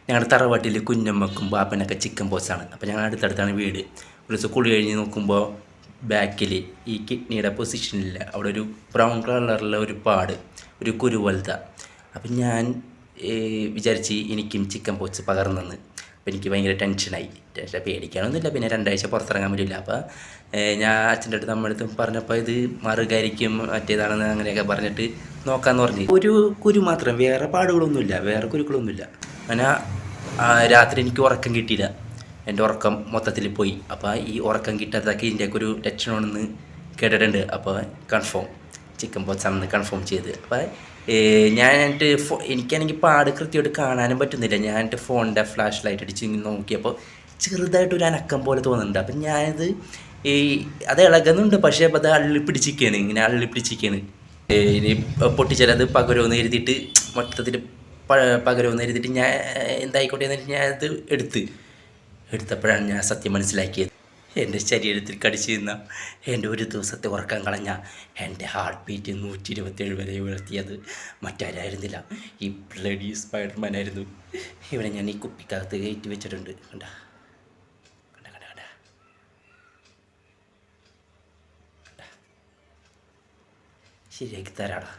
ഞങ്ങളുടെ തറവാട്ടിൽ കുഞ്ഞമ്മക്കും ബാപ്പനൊക്കെ ചിക്കൻ പോക്സാണ്. അപ്പോൾ ഞങ്ങൾ അടുത്തടുത്താണ് വീട്. ഒരു ദിവസം കുളി കഴിഞ്ഞ് നോക്കുമ്പോൾ ബാക്കിൽ ഈ കിഡ്നിയുടെ പൊസിഷനില്ല, അവിടെ ഒരു ബ്രൗൺ കളറിലുള്ള ഒരു പാട്, ഒരു കുരു പോലത്തെ. അപ്പം ഞാൻ വിചാരിച്ച് എനിക്കും ചിക്കൻ പോക്സ് പകർന്നെന്ന്. അപ്പോൾ എനിക്ക് ഭയങ്കര ടെൻഷനായി. പേടിക്കാനൊന്നുമില്ല, പിന്നെ 2 ആഴ്ച പുറത്തിറങ്ങാൻ പറ്റില്ല. അപ്പോൾ ഞാൻ അച്ഛൻ്റെ അടുത്ത് നമ്മളടുത്ത് പറഞ്ഞപ്പോൾ ഇത് മറുകാരിക്കും മറ്റേതാണെന്ന് അങ്ങനെയൊക്കെ പറഞ്ഞിട്ട് നോക്കാമെന്ന് പറഞ്ഞ്. ഒരു കുരു മാത്രം, വേറെ പാടുകളൊന്നുമില്ല, വേറെ കുരുക്കളൊന്നുമില്ല. അങ്ങനെ രാത്രി എനിക്ക് ഉറക്കം കിട്ടിയില്ല, എൻ്റെ ഉറക്കം മൊത്തത്തിൽ പോയി. അപ്പോൾ ഈ ഉറക്കം കിട്ടാത്തതൊക്കെ ഇതിൻ്റെയൊക്കെ ഒരു ലക്ഷണമാണെന്ന് കേട്ടിട്ടുണ്ട്. അപ്പോൾ കൺഫേം ചിക്കൻ പോക്സ് ആണെന്ന് കൺഫേം ചെയ്ത്. അപ്പോൾ ഞാൻ എനിക്കാണെങ്കിൽ പാട് കൃത്യമായിട്ട് കാണാനും പറ്റുന്നില്ല. ഞാൻ എൻ്റെ ഫോണിൻ്റെ ഫ്ലാഷ് ലൈറ്റ് അടിച്ച് നോക്കിയപ്പോൾ ചെറുതായിട്ടൊരു അനക്കം പോലെ തോന്നുന്നുണ്ട്. അപ്പം ഞാനത് അത് ഇളകുന്നുണ്ട്, പക്ഷേ അപ്പോൾ അത് അള്ളിപ്പിടിച്ചിരിക്കുകയാണ്, ഇങ്ങനെ അള്ളിപ്പിടിച്ചിരിക്കുകയാണ്. ഇനി പൊട്ടിച്ചാലത് പകരുമെന്ന് കരുതിയിട്ട്, മൊത്തത്തിൽ പകരുമെന്ന് കരുതിയിട്ട് ഞാൻ എന്തായിക്കോട്ടെ എന്നിട്ട് ഞാനത് എടുത്തപ്പോഴാണ് ഞാൻ സത്യം മനസ്സിലാക്കിയത്. എൻ്റെ ശരീരത്തിൽ കടിച്ചു നിന്ന എൻ്റെ ഒരു ദിവസത്തെ ഉറക്കം കളഞ്ഞ എൻ്റെ ഹാർട്ട് ബീറ്റ് 127 വരെ ഉയർത്തിയത് മറ്റാരായിരുന്നില്ല, ഈ ബ്ലഡി സ്പൈഡർമാൻ ആയിരുന്നു. ഇവിടെ ഞാൻ ഈ കുപ്പിക്കകത്ത് കയറ്റി വെച്ചിട്ടുണ്ട്. കണ്ട കണ്ട കണ്ട കണ്ട ശരിയാക്കി തരാടാ.